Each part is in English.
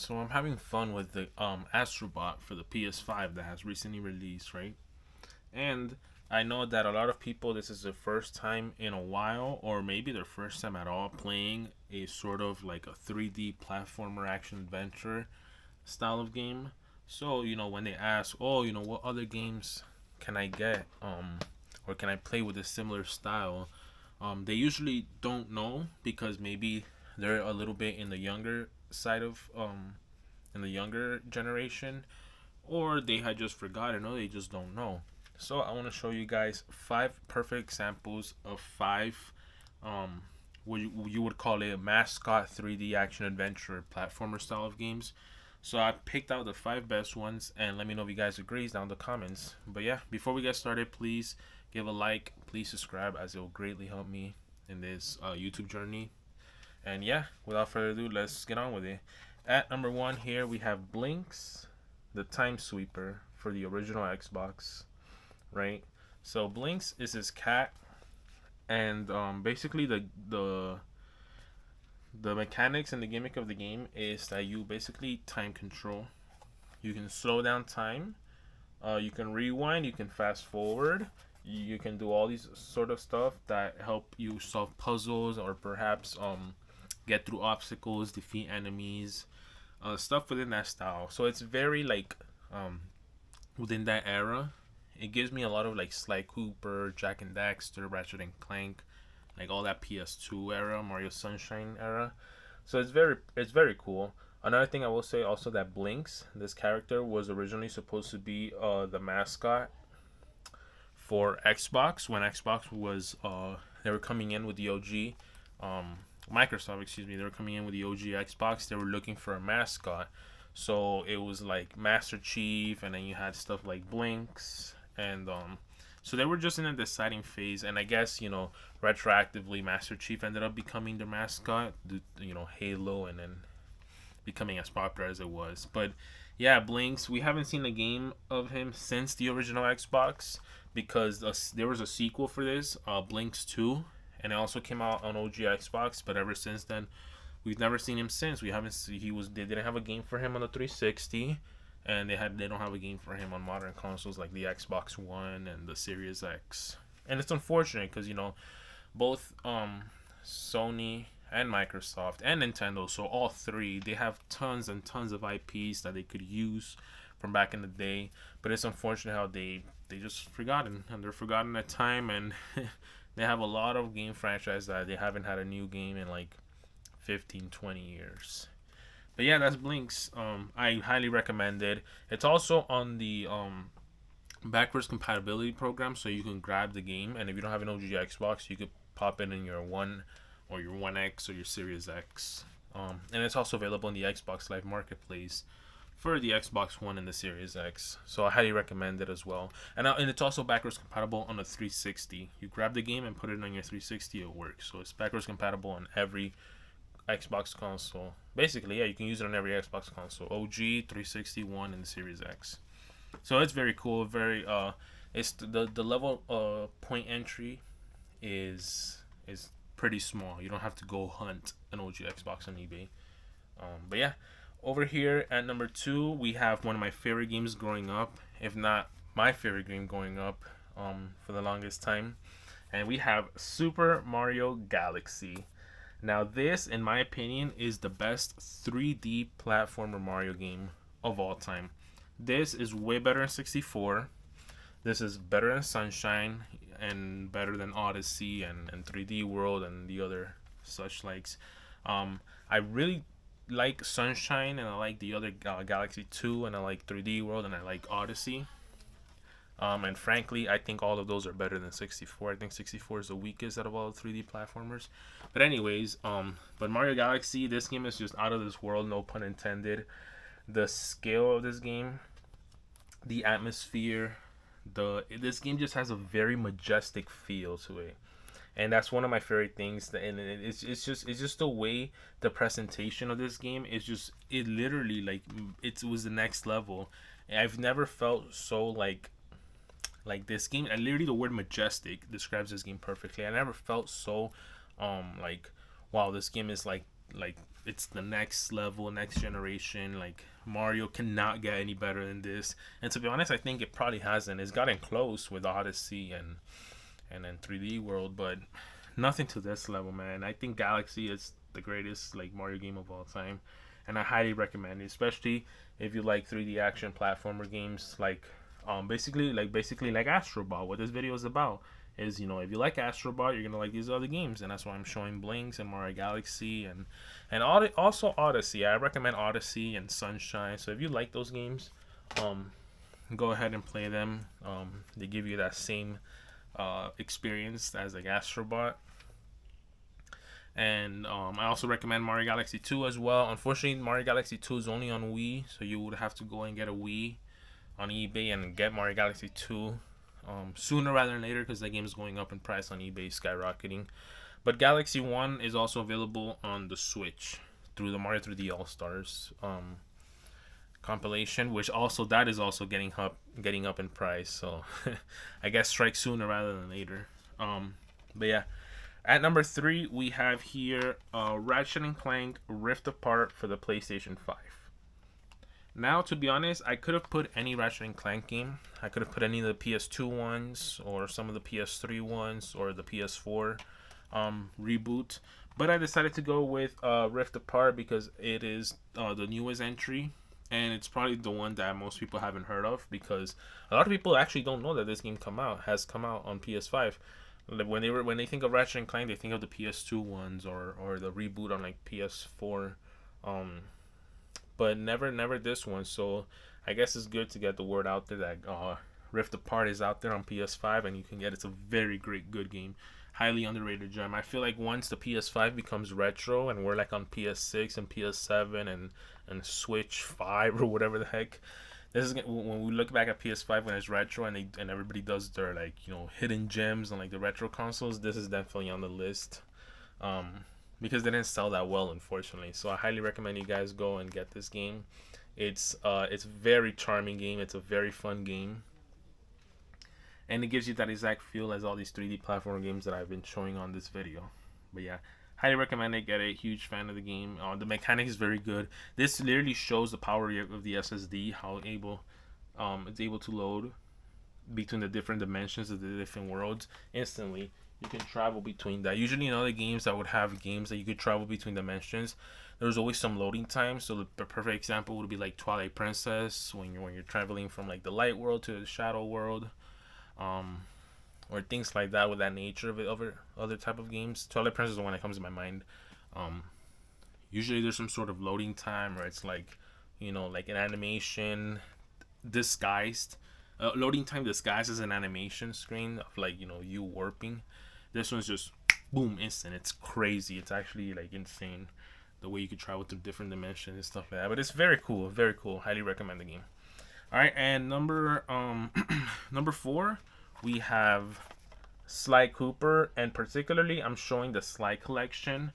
So I'm having fun with the Astrobot for the PS5 that has recently released, right? And I know that a lot of people, this is their first time in a while, or maybe their first time at all, playing a sort of like a 3D platformer action adventure style of game. So when they ask, oh, what other games can I get, or can I play with a similar style? They usually don't know because maybe they're a little bit in the younger side of in the younger generation, or they had just forgotten, or they just don't know. So I want to show you guys five perfect examples of five what you would call a mascot 3D action adventure platformer style of games. So I picked out the five best ones, and let me know if you guys agree down in the comments. But yeah, before we get started, please give a like, please subscribe, as it will greatly help me in this YouTube journey. And yeah, without further ado, let's get on with it. At number one here, we have Blinks, the Time Sweeper for the original Xbox, right? So Blinks is his cat, and basically the mechanics and the gimmick of the game is that you basically time control. You can slow down time, you can rewind, you can fast forward, you can do all these sort of stuff that help you solve puzzles or perhaps get through obstacles, defeat enemies, stuff within that style. So it's very like within that era. It gives me a lot of like Sly Cooper, Jack and Daxter, Ratchet and Clank, like all that PS2 era, Mario Sunshine era. So it's very cool. Another thing I will say also that Blinks, this character was originally supposed to be the mascot for Xbox when Xbox was they were coming in with the OG Microsoft, excuse me, they were coming in with the OG Xbox. They were looking for a mascot. So it was like Master Chief, and then you had stuff like Blinks, and so they were just in a deciding phase. And I guess retroactively, Master Chief ended up becoming their mascot, Halo, and then becoming as popular as it was. But yeah, Blinks, we haven't seen a game of him since the original Xbox because there was a sequel for this, Blinks 2, and it also came out on OG Xbox. But ever since then, we've never seen him since. We haven't seen, they didn't have a game for him on the 360, and they don't have a game for him on modern consoles like the Xbox One and the Series X. And it's unfortunate because both Sony and Microsoft and Nintendo, so all three, they have tons and tons of IPs that they could use from back in the day. But it's unfortunate how they just forgotten, and they're forgotten at time, and they have a lot of game franchise that they haven't had a new game in like 15, 20 years. But yeah, that's Blinks. I highly recommend it. It's also on the backwards compatibility program, so you can grab the game, and if you don't have an OG Xbox, you could pop it in your One or your One X or your Series X. And it's also available in the Xbox Live Marketplace for the Xbox One and the Series X. So I highly recommend it as well. And it's also backwards compatible on the 360. You grab the game and put it on your 360, it works. So it's backwards compatible on every Xbox console. Basically, yeah, you can use it on every Xbox console. OG, 360, One, and the Series X. So it's very cool. Very it's the level point entry is pretty small. You don't have to go hunt an OG Xbox on eBay. But yeah, over here at number two, we have one of my favorite games growing up, if not my favorite game growing up, for the longest time, and we have Super Mario Galaxy. Now, this, in my opinion, is the best 3D platformer Mario game of all time. This is way better than 64. This is better than Sunshine and better than Odyssey and 3D World and the other such likes. I really like Sunshine, and I like the other Galaxy 2, and I like 3D World, and I like Odyssey. And frankly, I think all of those are better than 64. I think 64 is the weakest out of all the 3D platformers. But anyways, but Mario Galaxy, this game is just out of this world, no pun intended. The scale of this game, the atmosphere, this game just has a very majestic feel to it. And that's one of my favorite things. And it's just the way the presentation of this game is just, it literally, like, it was the next level. I've never felt so like this game. And literally the word majestic describes this game perfectly. I never felt so like, wow, this game is like like it's the next level, next generation. Like Mario cannot get any better than this. And to be honest, I think it probably hasn't. It's gotten close with Odyssey and then 3D World, but nothing to this level, man. I think Galaxy is the greatest like Mario game of all time, and I highly recommend it, especially if you like 3D action platformer games like basically like Astro Bot. What this video is about is, if you like Astro Bot, you're gonna like these other games, and that's why I'm showing Blinks and Mario Galaxy and also Odyssey. I recommend Odyssey and Sunshine. So if you like those games, go ahead and play them. They give you that same experience as like Astro Bot. And I also recommend Mario Galaxy 2 as well. Unfortunately, Mario Galaxy 2 is only on Wii, so you would have to go and get a Wii on eBay and get Mario Galaxy 2 sooner rather than later, because that game is going up in price on eBay, skyrocketing. But Galaxy 1 is also available on the Switch through the Mario 3D All Stars compilation, which that is also getting up in price. So I guess strike sooner rather than later. But yeah. At number 3, we have here Ratchet and Clank Rift Apart for the PlayStation 5. Now, to be honest, I could have put any Ratchet and Clank game. I could have put any of the PS2 ones, or some of the PS3 ones, or the PS4 reboot. But I decided to go with Rift Apart because it is the newest entry. And it's probably the one that most people haven't heard of, because a lot of people actually don't know that this game has come out on PS5. When they think of Ratchet and Clank, they think of the PS2 ones or the reboot on like PS4, but never this one. So I guess it's good to get the word out there that Rift Apart is out there on PS5, and you can get it. It's a very good game, highly underrated gem. I feel like once the PS5 becomes retro and we're like on PS6 and PS7 and Switch 5 or whatever the heck. This is when we look back at PS5 when it's retro and everybody does their like hidden gems on like the retro consoles. This is definitely on the list, because they didn't sell that well, unfortunately. So I highly recommend you guys go and get this game. It's a very charming game. It's a very fun game, and it gives you that exact feel as all these 3D platform games that I've been showing on this video. But yeah, highly recommend it. Get a huge fan of the game. The mechanic is very good. This literally shows the power of the SSD, how it's able to load between the different dimensions of the different worlds instantly. You can travel between that. Usually in other games that would have games that you could travel between dimensions, there's always some loading time. So the perfect example would be like Twilight Princess, when you're traveling from like the light world to the shadow world. Or things like that with that nature of it over other type of games. Twilight Princess is the one that comes to my mind. Usually there's some sort of loading time, where it's like, like an animation disguised. Loading time disguised as an animation screen of like, you warping. This one's just boom, instant. It's crazy. It's actually like insane the way you could travel through different dimensions and stuff like that. But it's very cool, very cool. Highly recommend the game. All right, and number 4. We have Sly Cooper, and particularly I'm showing the Sly collection,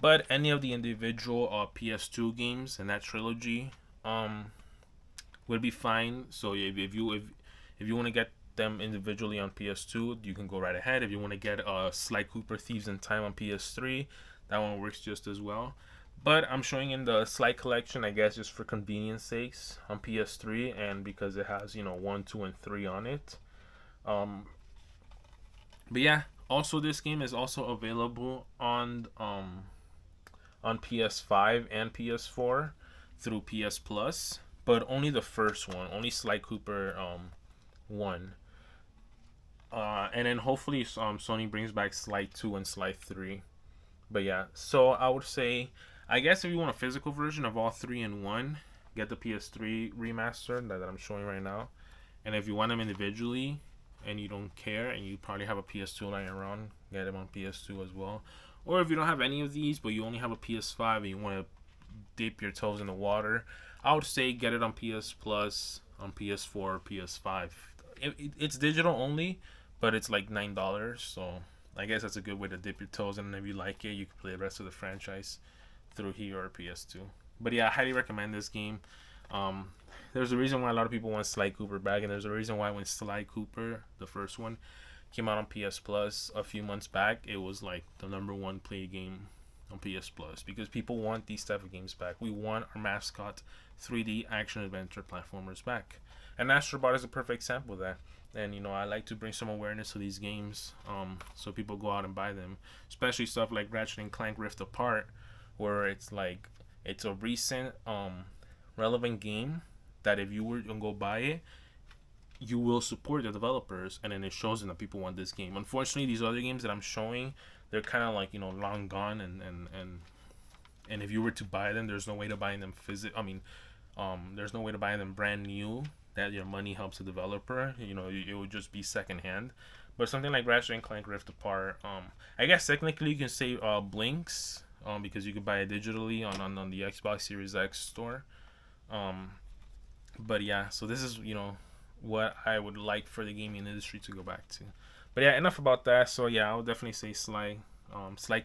but any of the individual PS2 games in that trilogy would be fine. So if you want to get them individually on PS2, you can go right ahead. If you want to get Sly Cooper Thieves in Time on PS3, that one works just as well. But I'm showing in the Sly collection, I guess, just for convenience sakes on PS3, and because it has 1, 2, and 3 on it. But yeah, also this game is also available on PS5 and PS4 through PS Plus, but only the first one, only Sly Cooper 1. And then hopefully Sony brings back Sly 2 and Sly 3. But yeah, so I would say, I guess if you want a physical version of all 3 in 1, get the PS3 remaster that I'm showing right now. And if you want them individually and you don't care and you probably have a PS2 lying around, get them on PS2 as well. Or if you don't have any of these but you only have a PS5 and you want to dip your toes in the water, I would say get it on PS Plus, on PS4 or PS5. It's digital only, but it's like $9, so I guess that's a good way to dip your toes in, and if you like it, you can play the rest of the franchise through here or PS2. But yeah, I highly recommend this game. There's a reason why a lot of people want Sly Cooper back, and there's a reason why when Sly Cooper, the first one, came out on PS Plus a few months back, it was like the #1 play game on PS Plus because people want these type of games back. We want our mascot 3D action adventure platformers back, and Astrobot is a perfect example of that. And I like to bring some awareness to these games, so people go out and buy them, especially stuff like Ratchet and Clank Rift Apart, where it's a recent relevant game that if you were to go buy it, you will support the developers, and then it shows them that people want this game. Unfortunately, these other games that I'm showing, they're kind of like long gone, and if you were to buy them, there's no way to buy them there's no way to buy them brand new that your money helps the developer. It would just be secondhand. But something like Ratchet and Clank Rift Apart, I guess technically you can say Blinks, because you could buy it digitally on the Xbox Series X store. But yeah, so this is what I would like for the gaming industry to go back to. But yeah, enough about that. So yeah, I would definitely say Sly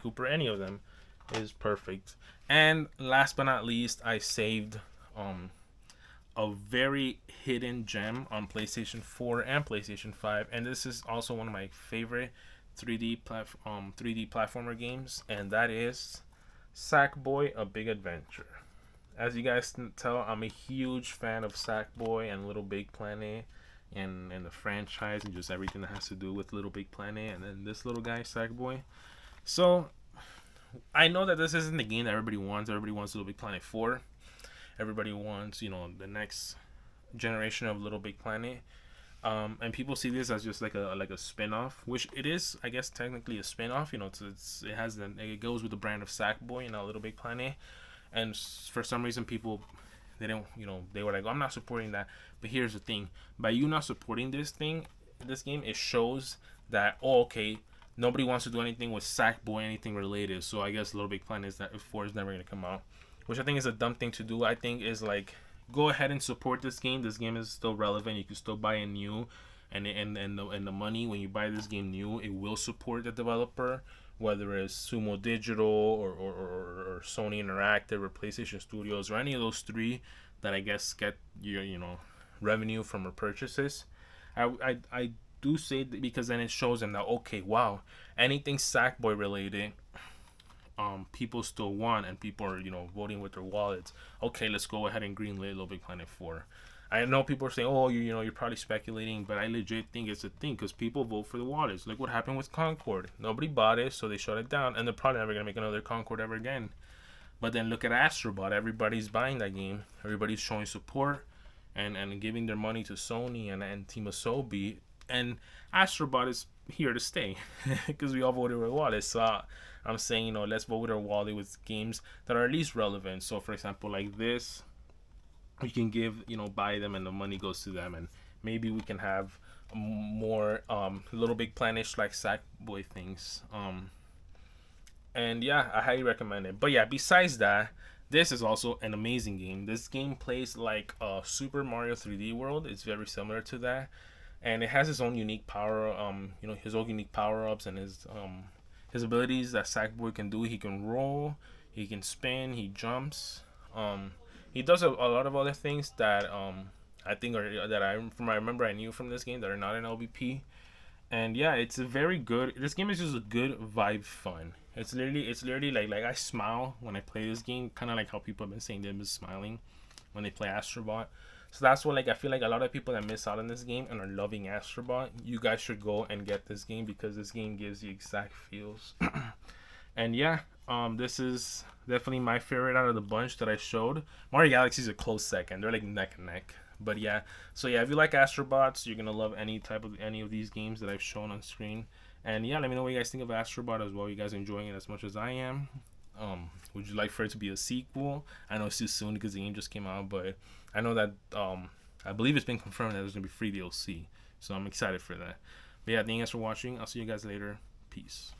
Cooper, any of them is perfect. And last but not least, I saved a very hidden gem on PlayStation 4 and PlayStation 5, and this is also one of my favorite 3D platformer games, and that is Sackboy: A Big Adventure. As you guys can tell, I'm a huge fan of Sackboy and Little Big Planet and the franchise and just everything that has to do with Little Big Planet and then this little guy, Sackboy. So I know that this isn't the game that everybody wants. Everybody wants Little Big Planet 4. Everybody wants, the next generation of Little Big Planet. And people see this as just like a spin-off, which it is, I guess, technically a spin-off. It goes with the brand of Sackboy, Little Big Planet. And for some reason, people, they were like, oh, I'm not supporting that. But here's the thing: by you not supporting this game, it shows that, okay, nobody wants to do anything with Sackboy, anything related. So I guess Little Big Planet 4 is never gonna come out, which I think is a dumb thing to do. I think is like, go ahead and support this game. This game is still relevant. You can still buy it new, and the money when you buy this game new, it will support the developer, whether it's Sumo Digital or Sony Interactive or PlayStation Studios or any of those three that I guess get your revenue from their purchases. I do say that because then it shows them that, okay, wow, anything Sackboy related, people still want, and people are voting with their wallets. Okay, let's go ahead and greenlight Little Big Planet 4. I know people are saying, oh, you're probably speculating, but I legit think it's a thing because people vote for the wallets. Like what happened with Concord. Nobody bought it, so they shut it down, and they're probably never going to make another Concord ever again. But then look at Astrobot. Everybody's buying that game. Everybody's showing support and giving their money to Sony and Team Asobi. And Astrobot is here to stay because we all voted with wallets. So I'm saying, let's vote with our wallet with games that are at least relevant. So, for example, like this, we can give, buy them and the money goes to them, and maybe we can have more Little Big Planet like Sackboy things. And yeah, I highly recommend it. But yeah, besides that, this is also an amazing game. This game plays like Super Mario 3D World. It's very similar to that, and it has its own unique power. His own unique power ups and his abilities that Sackboy can do. He can roll, he can spin, he jumps. He does a lot of other things that I think I remember I knew from this game that are not in LBP. And yeah, it's a very good. This game is just a good vibe fun. It's literally like I smile when I play this game, kind of like how people have been saying they've been smiling when they play Astrobot. So that's what I feel like a lot of people that miss out on this game and are loving Astrobot, you guys should go and get this game because this game gives the exact feels. And yeah, this is definitely my favorite out of the bunch that I showed. Mario Galaxy is a close second. They're like neck and neck. But yeah, so yeah, if you like Astrobots, you're gonna love any of these games that I've shown on screen. And yeah, let me know what you guys think of Astrobot as well. You guys are enjoying it as much as I am. Would you like for it to be a sequel? I know it's too soon because the game just came out, but I know that I believe it's been confirmed that there's gonna be free DLC. So I'm excited for that. But yeah, thank you guys for watching. I'll see you guys later. Peace.